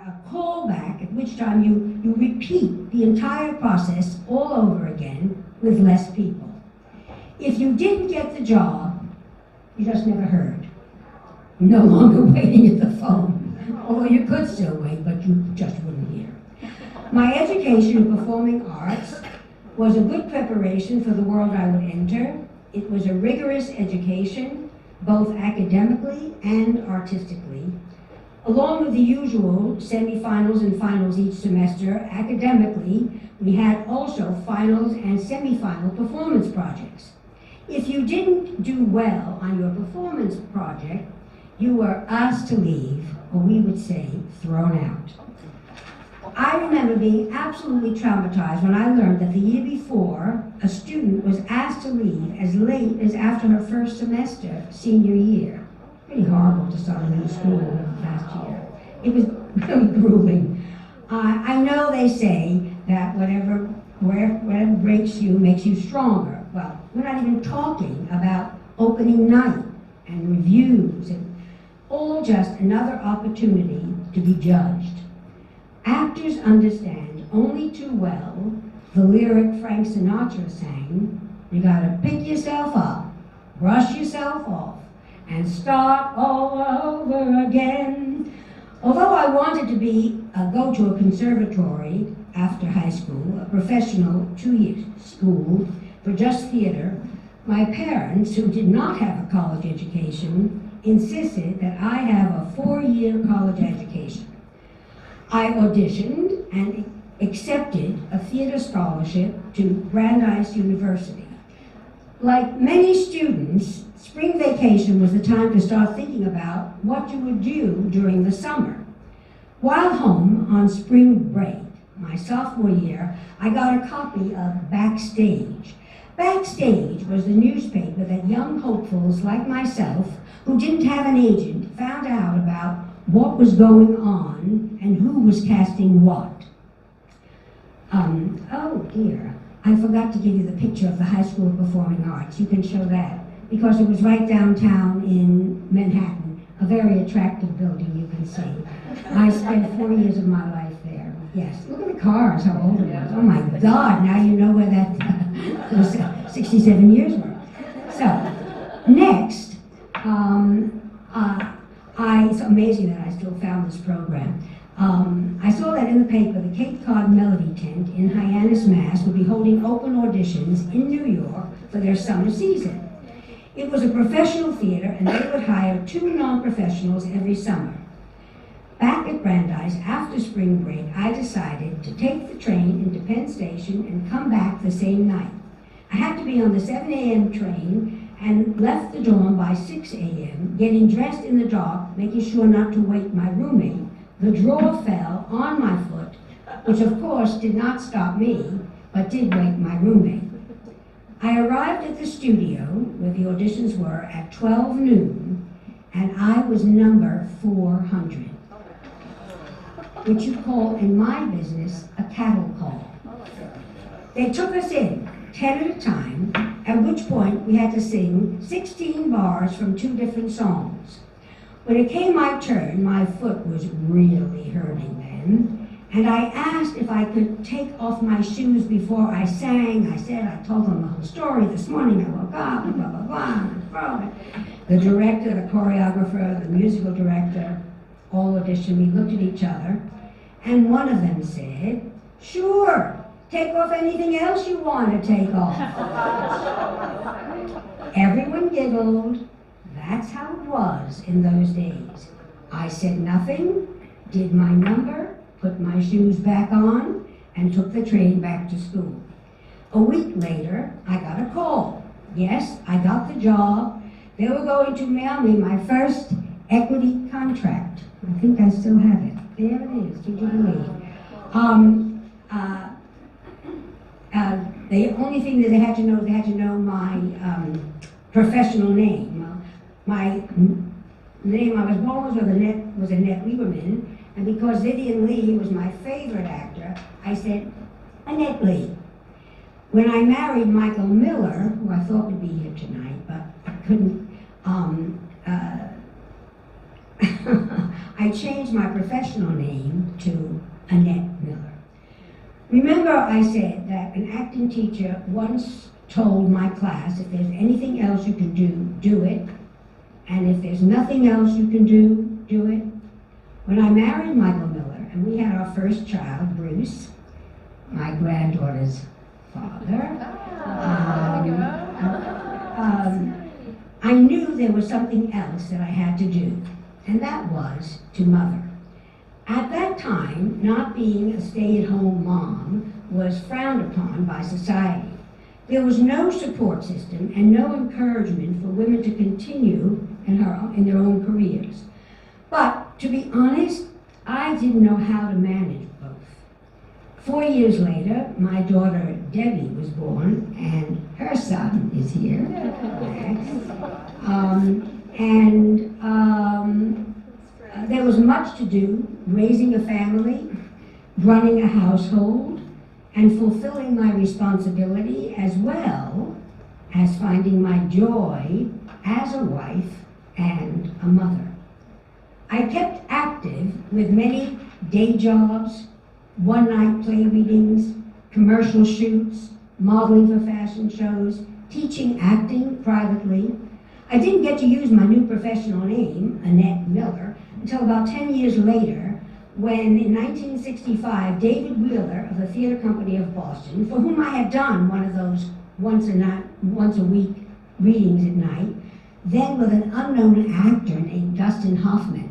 a callback, at which time you repeat the entire process all over again with less people. If you didn't get the job, you just never heard. You're no longer waiting at the phone, although you could still wait, but you just wouldn't hear. My education in performing arts was a good preparation for the world I would enter. It was a rigorous education, both academically and artistically. Along with the usual semifinals and finals each semester, academically, we had also finals and semifinal performance projects. If you didn't do well on your performance project, you were asked to leave, or we would say, thrown out. I remember being absolutely traumatized when I learned that the year before, a student was asked to leave as late as after her first semester, senior year. Pretty horrible to start a new school last year. It was really grueling. I know they say that whatever breaks you makes you stronger. Well, we're not even talking about opening night and reviews and all just another opportunity to be judged. Actors understand only too well the lyric Frank Sinatra sang, you gotta pick yourself up, brush yourself off, and start all over again. Although I wanted to go to a conservatory after high school, a professional 2-year school for just theater, my parents, who did not have a college education, insisted that I have a 4-year college education. I auditioned and accepted a theater scholarship to Brandeis University. Like many students, spring vacation was the time to start thinking about what you would do during the summer. While home on spring break, my sophomore year, I got a copy of Backstage. Backstage was the newspaper that young hopefuls like myself, who didn't have an agent, found out about what was going on and who was casting what. Oh dear, I forgot to give you the picture of the High School of Performing Arts. You can show that, because it was right downtown in Manhattan, a very attractive building, you can see. I spent 4 years of my life there. Yes, look at the cars, how old it was. Oh my God, now you know where that those 67 years were. So, next, it's amazing that I still found this program. I saw that in the paper, the Cape Cod Melody Tent in Hyannis, Mass. would be holding open auditions in New York for their summer season. It was a professional theater, and they would hire 2 non-professionals every summer. Back at Brandeis, after spring break, I decided to take the train into Penn Station and come back the same night. I had to be on the 7 a.m. train and left the dorm by 6 a.m., getting dressed in the dark, making sure not to wake my roommate. The drawer fell on my foot, which of course did not stop me, but did wake my roommate. I arrived at the studio, where the auditions were, at 12 noon, and I was number 400, which you call in my business a cattle call. They took us in, 10 at a time, at which point we had to sing 16 bars from 2 different songs. When it came my turn, my foot was really hurting then, and I asked if I could take off my shoes before I sang. I told them the whole story. This morning I woke up, and blah, blah, blah. The director, the choreographer, the musical director, all auditioned. We looked at each other, and one of them said, "Sure, take off anything else you want to take off." Everyone giggled. That's how it was in those days. I said nothing, did my number, put my shoes back on, and took the train back to school. A week later, I got a call. Yes, I got the job. They were going to mail me my first equity contract. I think I still have it. There it is, did you believe? The only thing that they had to know my professional name. The name I was born was Annette Miller, and because Vivian Lee was my favorite actor, I said, Annette Lee. When I married Michael Miller, who I thought would be here tonight, but I couldn't, I changed my professional name to Annette Miller. Remember I said that an acting teacher once told my class, if there's anything else you can do, do it. And if there's nothing else you can do, do it. When I married Michael Miller, and we had our first child, Bruce, my granddaughter's father, I knew there was something else that I had to do, and that was to mother. At that time, not being a stay-at-home mom was frowned upon by society. There was no support system and no encouragement for women to continue in their own careers. But to be honest, I didn't know how to manage both. 4 years later, my daughter Debbie was born, and her son is here. There was much to do, raising a family, running a household, and fulfilling my responsibility, as well as finding my joy as a wife and a mother. I kept active with many day jobs, one-night play readings, commercial shoots, modeling for fashion shows, teaching acting privately. I didn't get to use my new professional name, Annette Miller, until about 10 years later, when in 1965, David Wheeler of the Theater Company of Boston, for whom I had done one of those once a week readings at night, then with an unknown actor named Dustin Hoffman.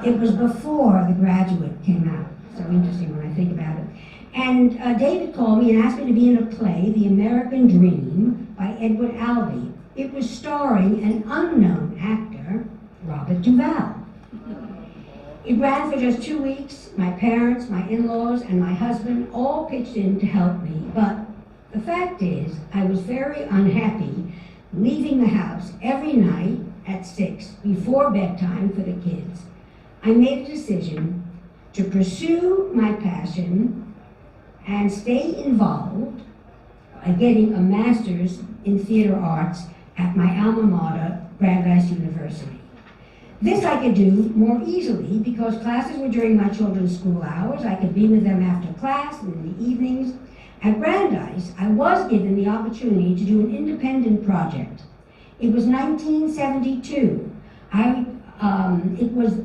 It was before The Graduate came out. So interesting when I think about it. And David called me and asked me to be in a play, The American Dream, by Edward Albee. It was starring an unknown actor, Robert Duvall. It ran for just 2 weeks. My parents, my in-laws, and my husband all pitched in to help me. But the fact is, I was very unhappy leaving the house every night at 6 before bedtime for the kids. I made a decision to pursue my passion and stay involved by getting a master's in theater arts at my alma mater, Brandeis University. This I could do more easily because classes were during my children's school hours. I could be with them after class and in the evenings. At Brandeis, I was given the opportunity to do an independent project. It was 1972. It was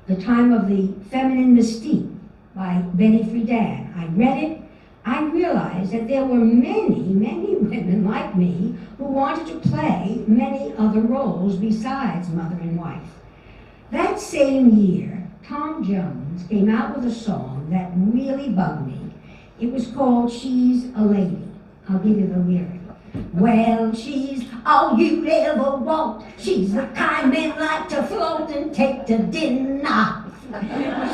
the time of the Feminine Mystique by Betty Friedan. I read it. I realized that there were many, many women like me who wanted to play many other roles besides mother and wife. That same year, Tom Jones came out with a song that really bugged me. It was called She's a Lady. I'll give you the lyric. Well, she's all you'd ever want. She's the kind men like to float and take to dinner.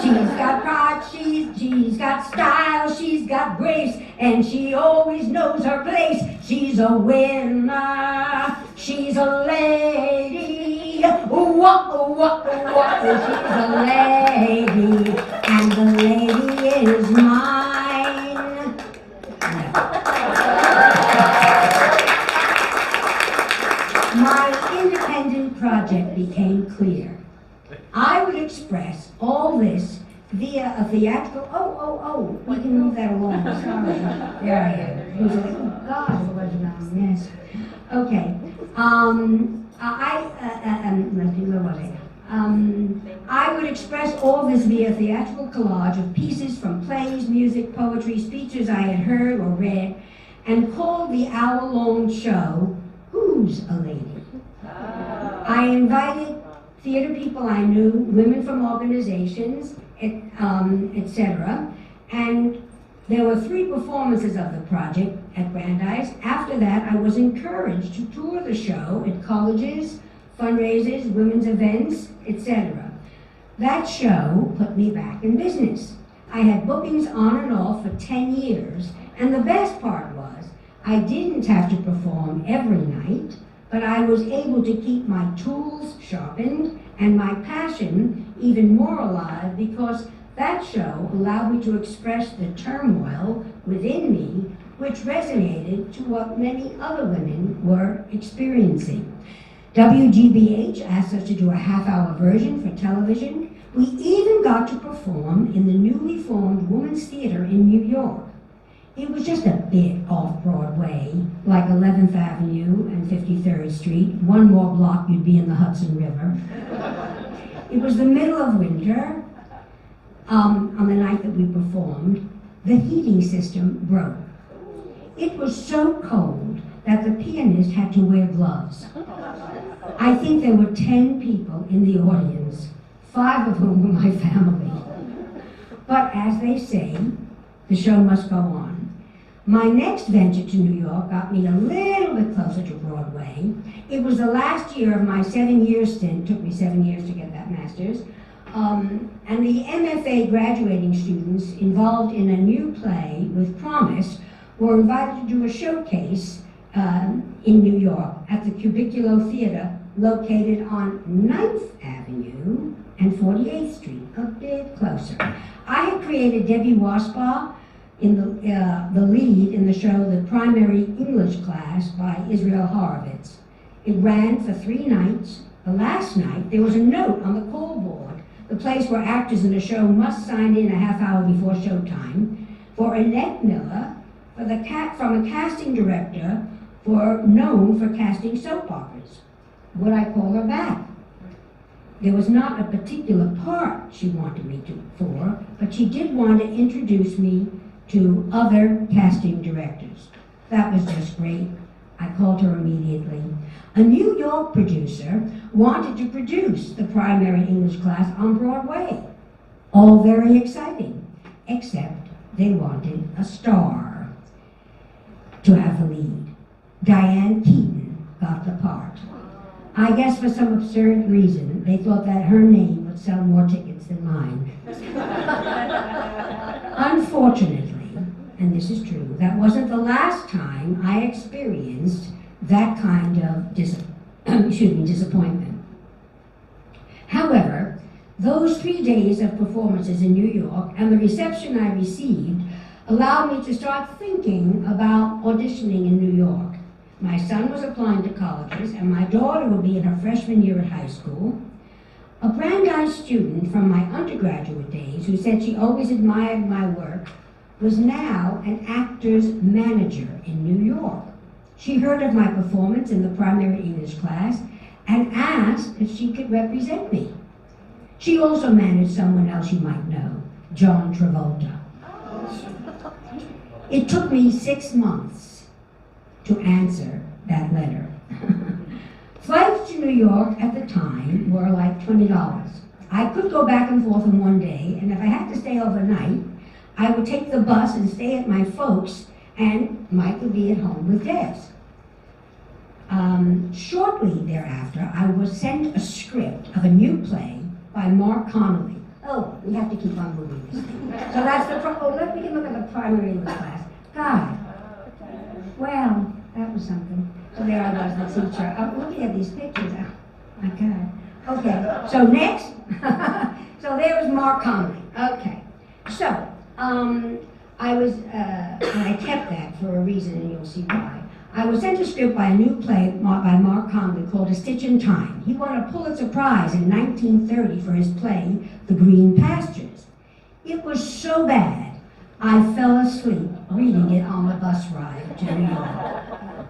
She's got pride, she's got style, she's got grace, and she always knows her place. She's a winner, she's a lady. She's a lady, and the lady is mine. My independent project became clear. I would express all this via a theatrical, we can move that along, sorry. There I am. It was like, oh God, it wasn't a mess. Okay, I would express all this via theatrical collage of pieces from plays, music, poetry, speeches I had heard or read, and called the hour-long show, Who's a Lady? I invited theater people I knew, women from organizations, etc. And there were 3 performances of the project at Brandeis. After that, I was encouraged to tour the show at colleges, fundraisers, women's events, etc. That show put me back in business. I had bookings on and off for 10 years, and the best part was I didn't have to perform every night, but I was able to keep my tools sharpened and my passion even more alive because that show allowed me to express the turmoil within me, which resonated to what many other women were experiencing. WGBH asked us to do a half-hour version for television. We even got to perform in the newly formed Women's Theater in New York. It was just a bit off-Broadway, like 11th Avenue and 53rd Street. One more block, you'd be in the Hudson River. It was the middle of winter. On the night that we performed, the heating system broke. It was so cold that the pianist had to wear gloves. I think there were 10 people in the audience, 5 of whom were my family. But as they say, the show must go on. My next venture to New York got me a little bit closer to Broadway. It was the last year of my 7-year stint. It took me 7 years to get that master's. And the MFA graduating students involved in a new play with promise were invited to do a showcase in New York at the Cubiculo Theater located on 9th Avenue and 48th Street, a bit closer. I had created Debbie Waspaw in the lead in the show The Primary English Class by Israel Horovitz. It ran for 3 nights. The last night, there was a note on the call board, the place where actors in the show must sign in a half hour before showtime, for Annette Miller, from a casting director known for casting soap operas. Would I call her back? There was not a particular part she wanted me for, but she did want to introduce me to other casting directors. That was just great. I called her immediately. A New York producer wanted to produce The Primary English Class on Broadway. All very exciting, except they wanted a star to have the lead. Diane Keaton got the part. I guess for some absurd reason, they thought that her name would sell more tickets than mine. Unfortunately, and this is true, that wasn't the last time I experienced that kind of disappointment. However, those 3 days of performances in New York and the reception I received allowed me to start thinking about auditioning in New York. My son was applying to colleges, and my daughter would be in her freshman year at high school. A Brandeis student from my undergraduate days, who said she always admired my work, was now an actor's manager in New York. She heard of my performance in the primary English class and asked if she could represent me. She also managed someone else you might know, John Travolta. It took me 6 months to answer that letter. Flights to New York at the time were like $20. I could go back and forth in one day, and if I had to stay overnight, I would take the bus and stay at my folks', and Mike would be at home with Debs. Shortly thereafter, I was sent a script of a new play by Mark Connolly. Oh, we have to keep on moving this thing. So that's the, we can look at the primary English class. God, well, that was something. So there I was, the teacher. I'm looking at these pictures. Oh, my God. Okay, so next. So there was Mark Connolly. Okay, so I was, and I kept that for a reason, and you'll see why. I was sent a script by a new play by Mark Connolly called A Stitch in Time. He won a Pulitzer Prize in 1930 for his play, The Green Pastures. It was so bad, I fell asleep reading it on the bus ride to New York.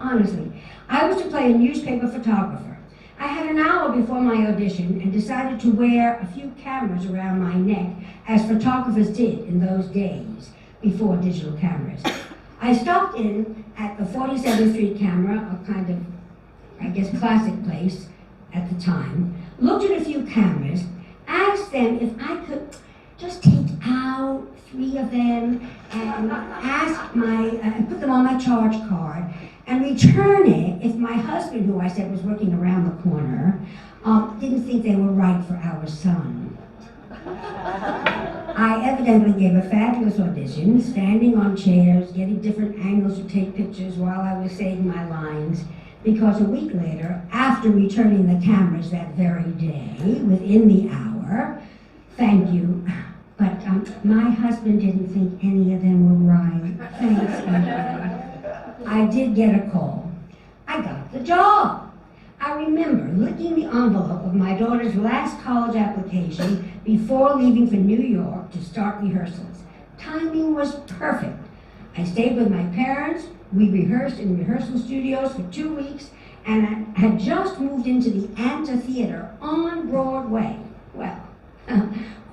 Honestly, I was to play a newspaper photographer. I had an hour before my audition and decided to wear a few cameras around my neck, as photographers did in those days, before digital cameras. I stopped in at the 47th Street Camera, a kind of, I guess, classic place at the time, looked at a few cameras, asked them if I could just take out 3 of them and and put them on my charge card and return it if my husband, who I said was working around the corner, didn't think they were right for our son. I evidently gave a fabulous audition, standing on chairs, getting different angles to take pictures while I was saying my lines, because a week later, after returning the cameras that very day, within the hour, thank you, but my husband didn't think any of them were right. Thanks, Elliot. I did get a call. I got the job. I remember licking the envelope of my daughter's last college application before leaving for New York to start rehearsals. Timing was perfect. I stayed with my parents. We rehearsed in rehearsal studios for 2 weeks, and I had just moved into the amphitheater on Broadway. Well,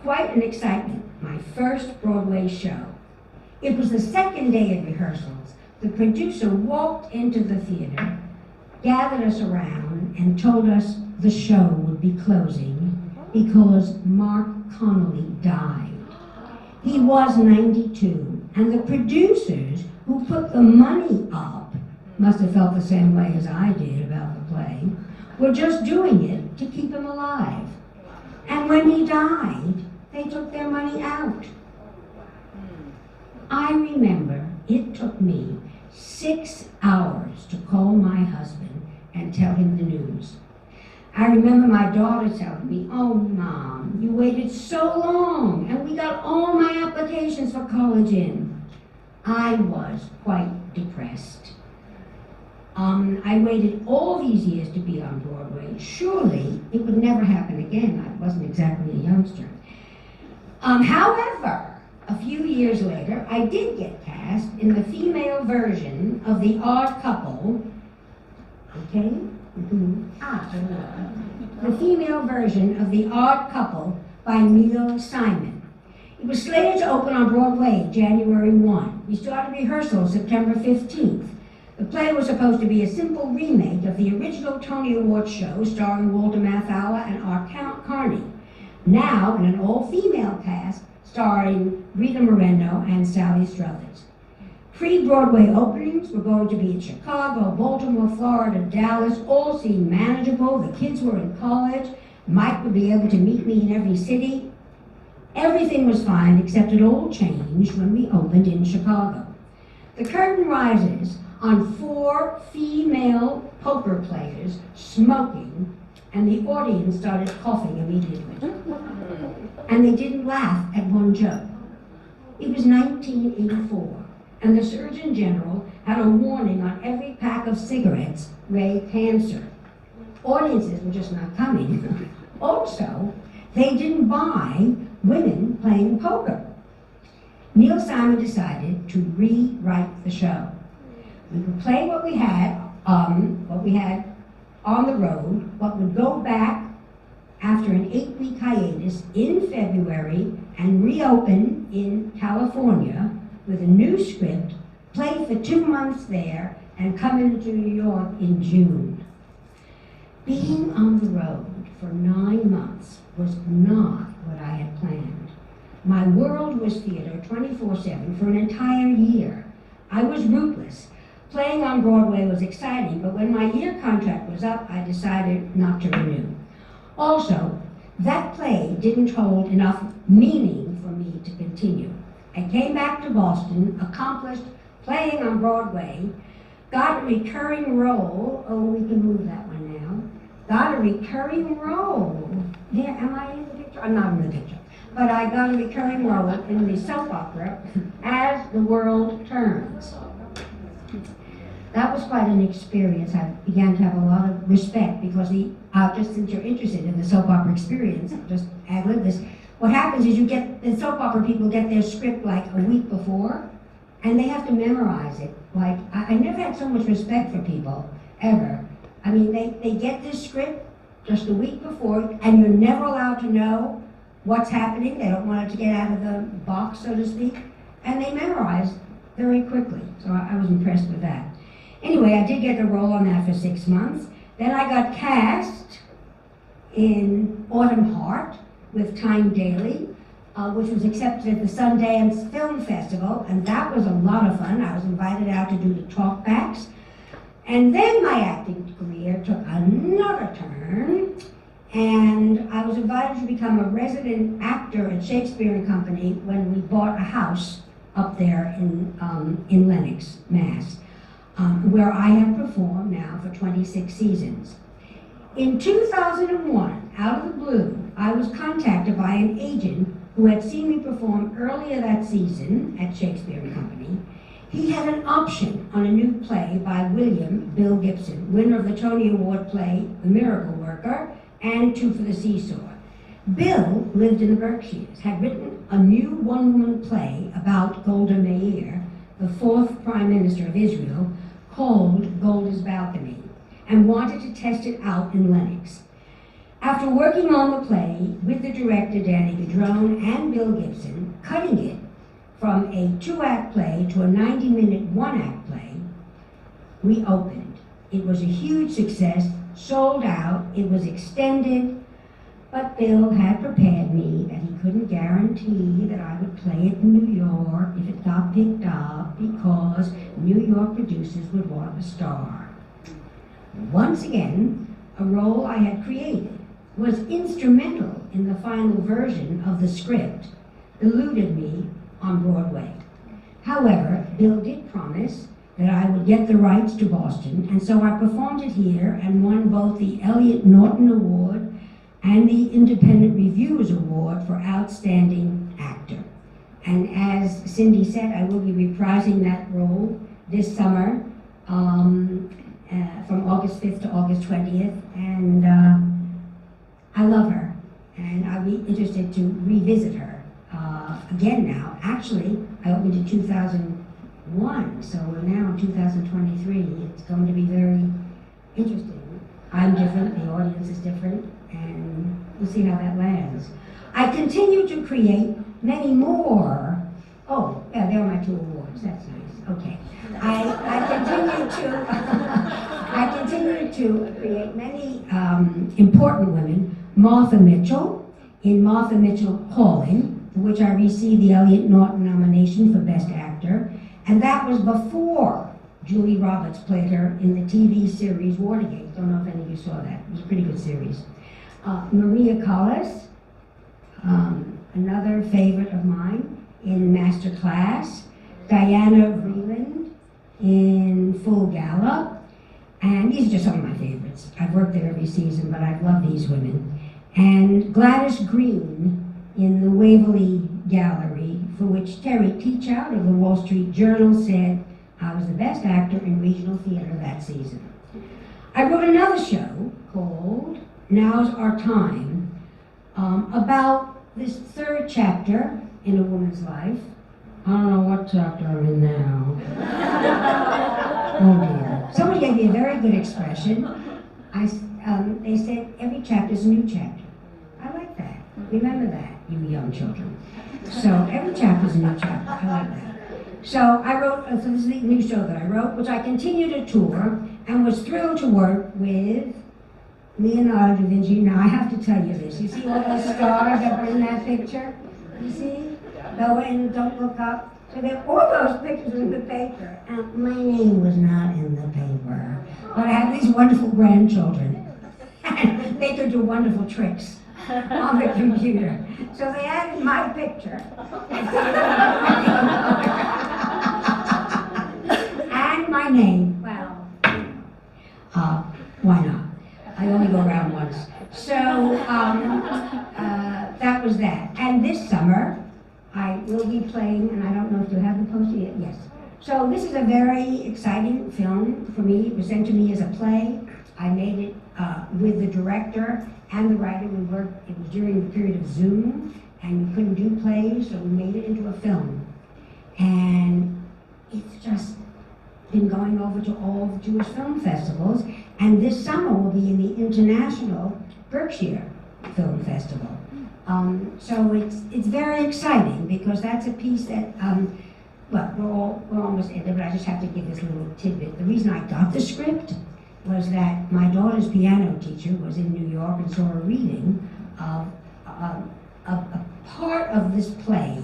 quite an excitement, my first Broadway show. It was the second day of rehearsals. The producer walked into the theater, gathered us around, and told us the show would be closing because Mark Connolly died. He was 92, and the producers who put the money up must have felt the same way as I did about the play, were just doing it to keep him alive. And when he died, they took their money out. I remember it took me 6 hours to call my husband and tell him the news. I remember my daughter telling me, "Oh, Mom, you waited so long, and we got all my applications for college in." I was quite depressed. I waited all these years to be on Broadway. Surely it would never happen again. I wasn't exactly a youngster. However, a few years later, I did get cast in the female version of The Odd Couple. Okay? The female version of The Odd Couple by Neil Simon. It was slated to open on Broadway January 1. We started rehearsal September 15th. The play was supposed to be a simple remake of the original Tony Award show starring Walter Matthau and Art Carney, now in an all-female cast starring Rita Moreno and Sally Struthers. Pre-Broadway openings were going to be in Chicago, Baltimore, Florida, Dallas, all seemed manageable. The kids were in college. Mike would be able to meet me in every city. Everything was fine, except it all changed when we opened in Chicago. The curtain rises on 4 female poker players smoking, and the audience started coughing immediately. And they didn't laugh at one joke. It was 1984, and the Surgeon General had a warning on every pack of cigarettes, "Ray cancer." Audiences were just not coming. Also, they didn't buy women playing poker. Neil Simon decided to rewrite the show. We would play what we had on the road, but would go back after an 8-week hiatus in February and reopen in California with a new script, play for 2 months there, and come into New York in June. Being on the road for 9 months was not what I had planned. My world was theater 24/7 for an entire year. I was rootless. Playing on Broadway was exciting, but when my year contract was up, I decided not to renew. Also, that play didn't hold enough meaning for me to continue. I came back to Boston, accomplished playing on Broadway, got a recurring role. Oh, we can move that one now. Got a recurring role. Yeah, am I in the picture? I'm not in the picture. But I got a recurring role in the soap opera, As the World Turns. That was quite an experience. I began to have a lot of respect because just since you're interested in the soap opera experience, just ad-lib this. What happens is the soap opera people get their script like a week before, and they have to memorize it. Like, I never had so much respect for people, ever. I mean, they get this script just a week before, and you're never allowed to know what's happening. They don't want it to get out of the box, so to speak, and they memorize very quickly. So I was impressed with that. Anyway, I did get the role on that for 6 months. Then I got cast in Autumn Heart with Time Daly, which was accepted at the Sundance Film Festival, and that was a lot of fun. I was invited out to do the talkbacks. And then my acting career took another turn, and I was invited to become a resident actor at Shakespeare and Co. when we bought a house up there in Lenox, Mass. Where I have performed now for 26 seasons. In 2001, out of the blue, I was contacted by an agent who had seen me perform earlier that season at Shakespeare and Co. He had an option on a new play by William Bill Gibson, winner of the Tony Award play The Miracle Worker and Two for the Seesaw. Bill lived in the Berkshires, had written a new one-woman play about Golda Meir, the fourth Prime Minister of Israel, called Golda's Balcony, and wanted to test it out in Lenox. After working on the play with the director Danny Gadrone and Bill Gibson, cutting it from a 2-act play to a 90-minute one-act play, we opened. It was a huge success, sold out, it was extended, but Bill had prepared me that he couldn't guarantee that I would play it in New York if it got picked up because New York producers would want a star. Once again, a role I had created was instrumental in the final version of the script, eluded me on Broadway. However, Bill did promise that I would get the rights to Boston, and so I performed it here and won both the Elliot Norton Award and the Independent Reviewers Award for Outstanding Actor. And as Cindy said, I will be reprising that role this summer from August 5th to August 20th, and I love her, and I'll be interested to revisit her again now. Actually, I opened in 2001, so we're now in 2023. It's going to be very interesting. I'm different, the audience is different, and we'll see how that lands. I continue to create many more. Oh, yeah, there are my 2 awards. That's nice. Okay. I continue to create many important women. Martha Mitchell, in Martha Mitchell Calling, for which I received the Elliot Norton nomination for Best Actor, and that was before Julie Roberts played her in the TV series Watergate. Don't know if any of you saw that. It was a pretty good series. Maria Callas, another favorite of mine, in Master Class. Diana Vreeland in Full Gala. And these are just some of my favorites. I've worked there every season, but I've loved these women. And Gladys Green in the Waverly Gallery, for which Terry Teachout of the Wall Street Journal said I was the best actor in regional theater that season. I wrote another show called Now's Our Time, about this 3rd chapter in a woman's life. I don't know what chapter I'm in now. Oh dear. Somebody gave me a very good expression. They said every chapter is a new chapter. I like that. Remember that, you young children. So every chapter is a new chapter. I like that. So I wrote, so this is the new show that I wrote, which I continued to tour and was thrilled to work with Leonardo da Vinci. Now I have to tell you this. You see all those stars that were in that picture? You see? Go in, don't look up. So there are all those pictures in the paper. And my name was not in the paper. But I had these wonderful grandchildren. And they could do wonderful tricks on the computer. So they added my picture. And my name. Well, why not? I only go around once. So that was that. And this summer, I will be playing, and I don't know if you have the poster yet. Yes. So this is a very exciting film for me. It was sent to me as a play. I made it with the director and the writer. We worked, it was during the period of Zoom, and we couldn't do plays, so we made it into a film. And it's just been going over to all the Jewish film festivals, and this summer will be in the International Berkshire Film Festival. So it's very exciting because that's a piece that, well, we're almost ended, but I just have to give this little tidbit. The reason I got the script was that my daughter's piano teacher was in New York and saw a reading of a part of this play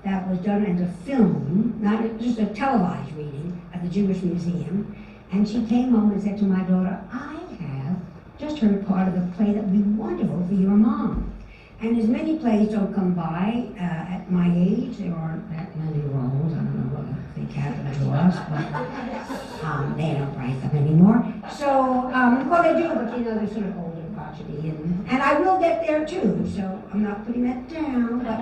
that was done as a film, not just a televised reading at the Jewish Museum. And she came home and said to my daughter, I have just heard part of the play that would be wonderful for your mom. And as many plays don't come by at my age, there aren't that many roles. I don't know whether they happen to us, but they don't write them anymore. So, well, they do, but you know, they're sort of older crotchety, and I will get there too. So I'm not putting that down, but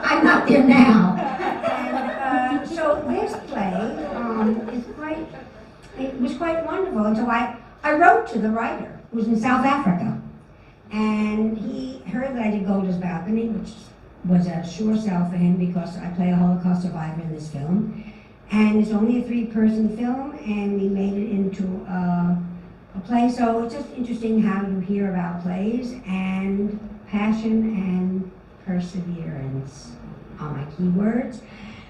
I'm not there now. And so quite wonderful. And so I wrote to the writer, who was in South Africa, and he heard that I did Golda's Balcony, which was a sure sell for him because I play a Holocaust survivor in this film. And it's only a 3-person film, and we made it into a play. So it's just interesting how you hear about plays, and passion and perseverance are my key words.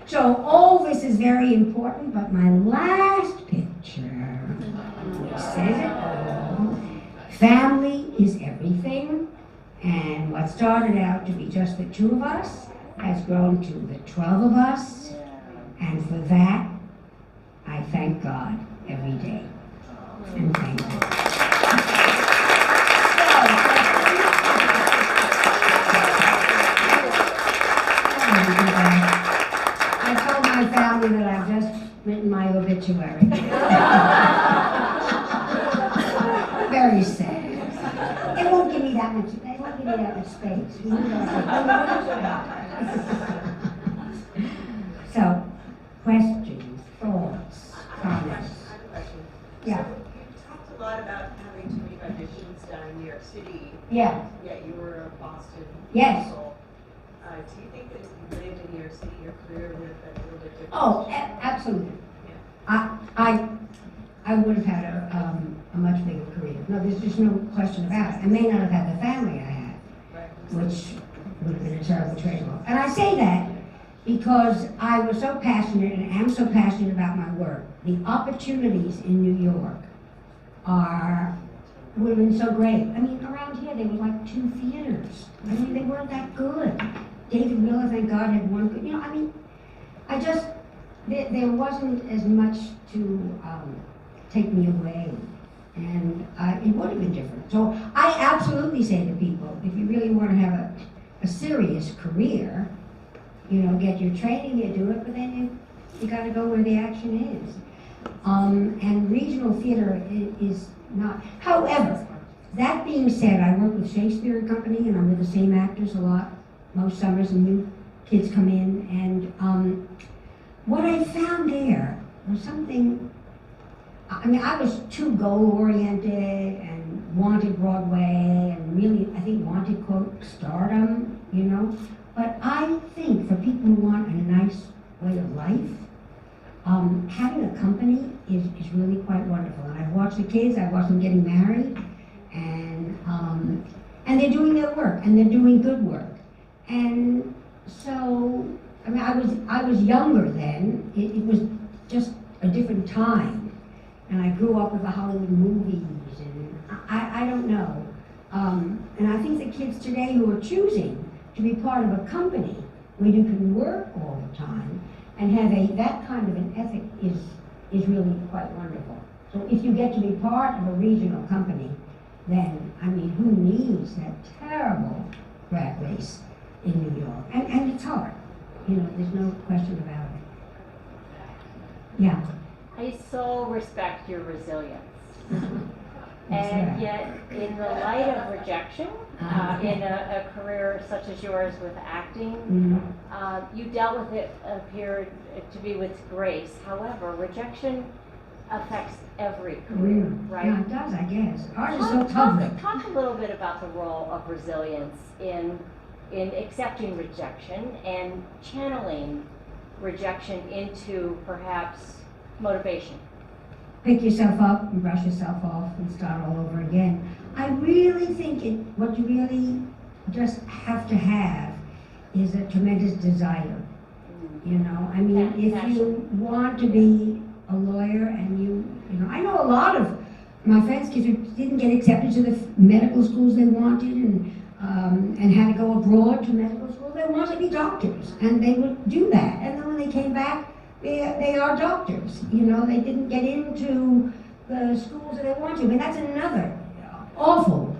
So all this is very important, but my last picture says it all. Family is everything, and what started out to be just the 2 of us has grown to the 12 of us, and for that, I thank God every day. And thank you. I told my family that I've just written my obituary. Very sad. It won't give me that much. They won't give me that much space. So, questions, thoughts, comments. Yeah. You talked a lot about having to make auditions down in New York City. Yeah. Yet you were a Boston. Yes. Soul. Do you think that if you lived in New York City, your career would have been a little bit different? Oh, absolutely. Yeah. I would have had a much bigger career. No, there's just no question about it. I may not have had the family I had, Right. which would have been a terrible trade-off. And I say that because I was so passionate and am so passionate about my work. The opportunities in New York would have been so great. I mean, around here there were like 2 theaters. I mean, they weren't that good. David Miller, thank God, had 1 good. You know, I mean, there wasn't as much to take me away, and it would have been different. So I absolutely say to people, if you really want to have a serious career, you know, get your training, you do it, but then you got to go where the action is. And regional theater is not. However, that being said, I work with Shakespeare and Company, and I'm with the same actors a lot, most summers, and new kids come in. And what I found there was something. I mean, I was too goal-oriented and wanted Broadway, and really, I think, wanted, quote, stardom, you know. But I think for people who want a nice way of life, having a company is really quite wonderful. And I've watched the kids, I've watched them getting married, and they're doing their work, and they're doing good work. And so, I mean, I was younger then. It was just a different time. And I grew up with the Hollywood movies, and I don't know. And I think the kids today who are choosing to be part of a company where you can work all the time and have that kind of an ethic is really quite wonderful. So if you get to be part of a regional company, then, I mean, who needs that terrible rat race in New York? And it's hard. You know, there's no question about it. Yeah. I so respect your resilience. And yet, in the light of rejection, in a career such as yours with acting, you dealt with it, appeared to be with grace. However, rejection affects every career, right? Yeah, it does, I guess. Ours is so tough. Talk a little bit about the role of resilience in accepting rejection and channeling rejection into perhaps motivation. Pick yourself up and brush yourself off and start all over again. I really think what you really just have to have is a tremendous desire. You know, I mean, if you want to be a lawyer and you know, I know a lot of my friends' kids who didn't get accepted to the medical schools they wanted and had to go abroad to medical school. They wanted to be doctors, and they would do that. And then when they came back, they are doctors. You know, they didn't get into the schools that they wanted to. I mean, that's another awful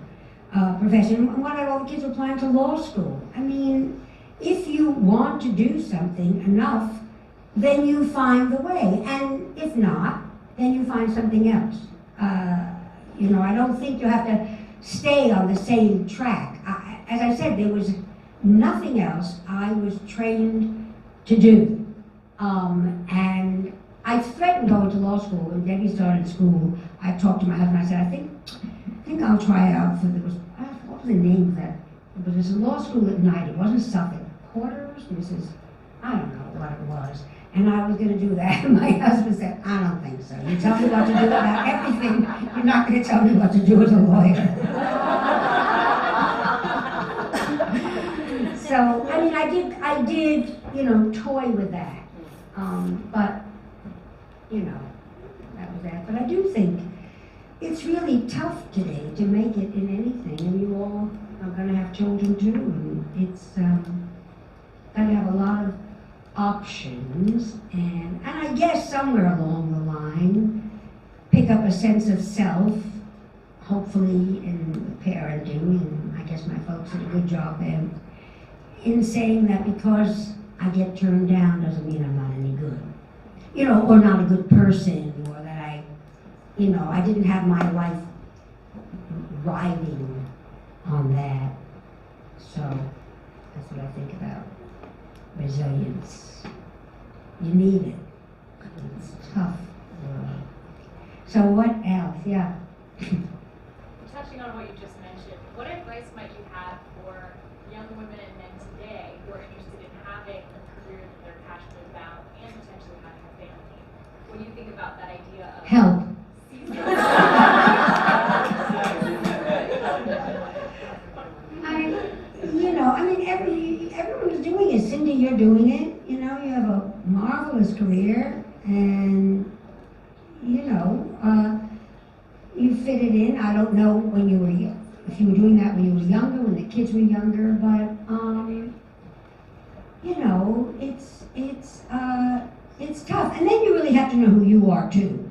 profession. And what about all the kids applying to law school? I mean, if you want to do something enough, then you find the way. And if not, then you find something else. You know, I don't think you have to stay on the same track. As I said, there was nothing else I was trained to do. And I threatened going to law school. When Debbie started school, I talked to my husband. I said, I think I'll try out for, what was the name of that? It was a law school at night. It wasn't Suffolk. Porter's, Mrs. I don't know what it was. And I was going to do that. And my husband said, I don't think so. You tell me what to do about everything. You're not going to tell me what to do as a lawyer. So, I mean, I did, toy with that. But, that was that. But I do think it's really tough today to make it in anything. And you all are going to have children too. And it's got to have a lot of options. And I guess somewhere along the line, pick up a sense of self, hopefully in parenting. And I guess my folks did a good job in saying that because I get turned down doesn't mean I'm not any good. Or not a good person, or that I didn't have my life riding on that. So that's what I think about resilience. You need it. It's tough. So what else? Yeah. Touching on what you just mentioned, what advice might you have for young women and men today who are interested in having a career that they're passionate about and potentially having a family? When you think about that idea of Help. Everyone is doing it. Cindy, you're doing it. You have a marvelous career, and you fit it in. I don't know when you were if you were doing that when you were younger, when the kids were younger, but it's tough. And then you really have to know who you are too.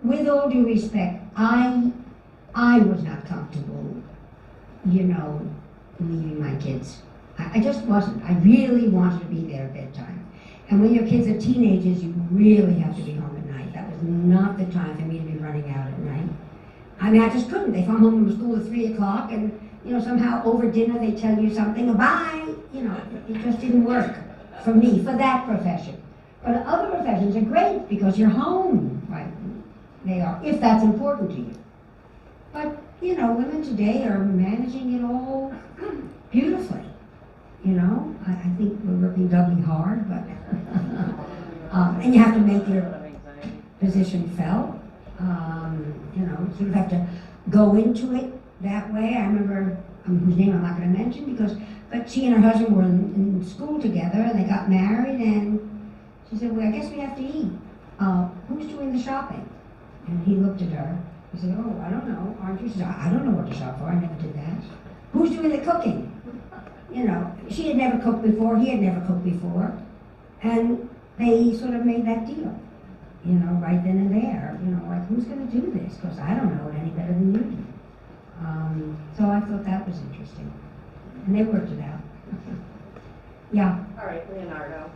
With all due respect, I was not comfortable, leaving my kids. I just wasn't. I really wanted to be there at bedtime. And when your kids are teenagers, you really have to be home at night. That was not the time for me to be running out at night. I mean, I just couldn't. They come home from school at 3 o'clock and, somehow over dinner they tell you something, bye. It just didn't work for me, for that profession. But other professions are great because you're home, right? They are, if that's important to you. But, women today are managing it all beautifully. I think we're working doubly hard, but, and you have to make your position felt. Sort of have to go into it that way. I remember, whose name I'm not going to mention, but she and her husband were in school together, and they got married, and she said, well, I guess we have to eat. Who's doing the shopping? And he looked at her. He said, oh, I don't know. Aren't you? She said, I don't know what to shop for. I never did that. Who's doing the cooking? She had never cooked before. He had never cooked before. And they sort of made that deal, right then and there. Like, who's going to do this? Because I don't know it any better than you do. So I thought that was interesting. And they worked it out. Yeah. All right, Leonardo.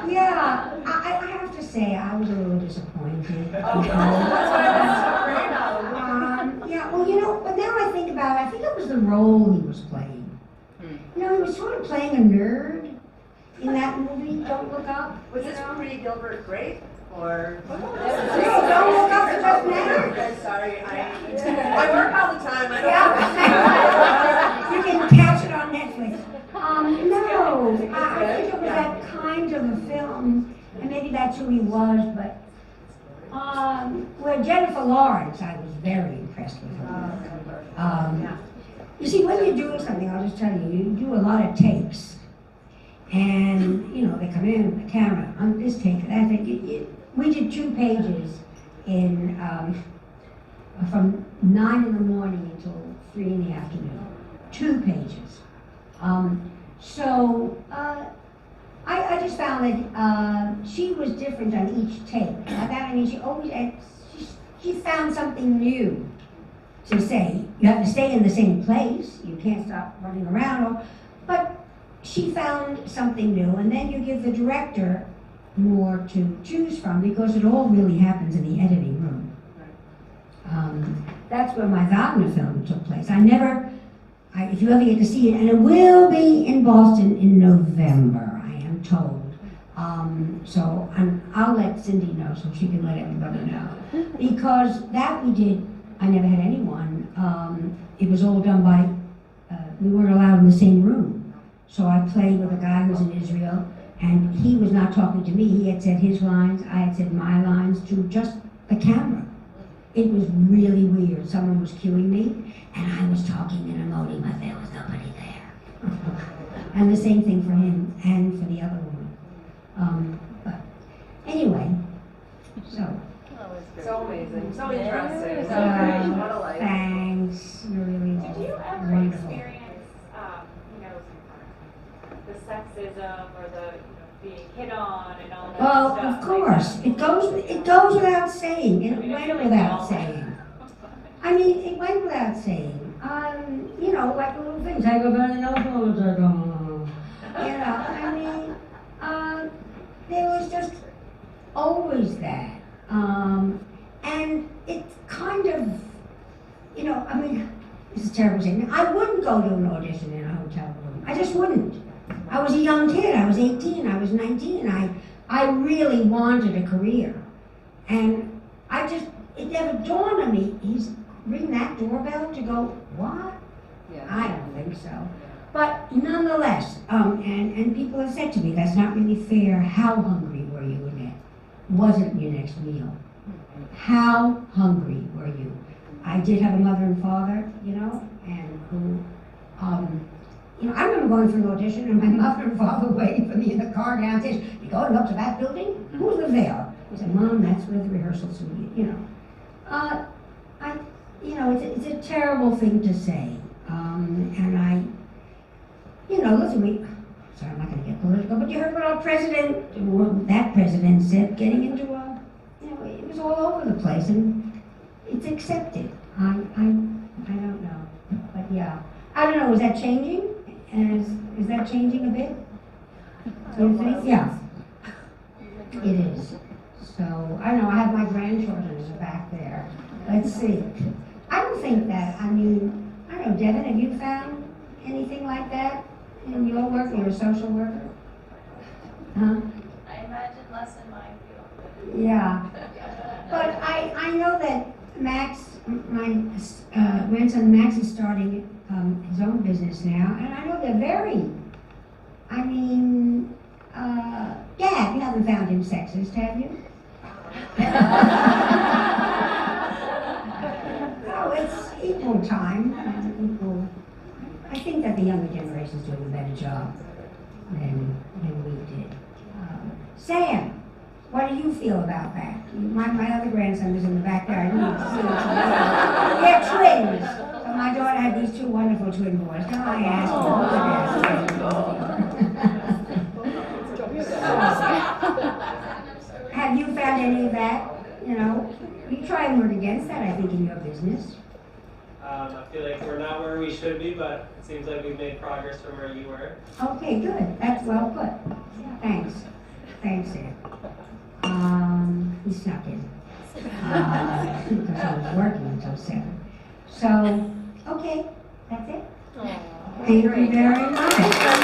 Yeah, I have to say I was a little disappointed. Yeah, well, but now I think about it, I think it was the role he was playing. He was sort of playing a nerd in that movie, Don't Look Up. Was this pre-Gilbert Grape? Or? No, Don't Look Up is just now. Okay, sorry, I work all the time. You can catch it on Netflix. No, I think it was that kind of a film, and maybe that's who he was, but where Jennifer Lawrence, I was very impressed with her. You see, when you're doing something, I'll just tell you, you do a lot of takes, and they come in with the camera on this take, that take. We did 2 pages in from 9 in the morning until 3 in the afternoon. 2 pages. I just found that she was different on each take. By that I mean she always she found something new to say. You have to stay in the same place. You can't stop running around. But she found something new, and then you give the director more to choose from because it all really happens in the editing room. That's where my Wagner film took place. If you ever get to see it, and it will be in Boston in November, I am told. So I'll let Cindy know so she can let everybody know. Because that we did, I never had anyone. It was all done by, we weren't allowed in the same room. So I played with a guy who was in Israel, and he was not talking to me. He had said his lines, I had said my lines to just the camera. It was really weird. Someone was cueing me, and I was talking and emoting, but there was nobody there. And the same thing for him and for the other woman. But anyway, so. So amazing, so interesting, so Yeah. great, what a life. Thanks. You're really Did you ever wonderful. experience, the sexism or the, being hit on and all that Well, stuff? of course, it goes without saying. It went without saying. I mean, it went without saying. Like little things. I go, but no, I mean, there was just always that. And it kind of, I mean, this is terrible saying. I wouldn't go to an audition in a hotel room. I just wouldn't. I was a young kid. I was 18. I was 19. I really wanted a career. And it never dawned on me, he's ringing that doorbell to go, what? Yeah. I don't think so. But nonetheless, and people have said to me, that's not really fair. How hungry were you, Annette? Wasn't your next meal? How hungry were you? I did have a mother and father, and who, I remember going for an audition and my mother and father waiting for me in the car downstairs. You going up to that building? Who lives there? I said, Mom, that's where the rehearsal suite, it's a terrible thing to say. Listen, sorry, I'm not going to get political, but you heard what our that president said, getting into it was all over the place, and it's accepted. I don't know, but yeah. I don't know, is that changing? Is that changing a bit? You think? Yeah, it is. So, I don't know, I have my grandchildren in the back there. Let's see. I don't think that, I don't know, Devin, have you found anything like that in your work? You're a social worker? Huh? I imagine less in my field. Yeah. But I know that Max, my grandson Max is starting his own business now, and I know they're very, Dad, you haven't found him sexist, have you? Oh, it's equal time. I think that the younger generation is doing a better job than we did. Sam, what do you feel about that? My other grandson was in the back there. I didn't see them. They're twins. So my daughter had these two wonderful twin boys. Now I asked have you found any of that? You try and work against that, I think, in your business. I feel like we're not where we should be, but it seems like we've made progress from where you were. Okay, good. That's well put. Thanks. Thanks, Ed. He snuck in. Because I was working until 7. So, okay, that's it. Thank you very much.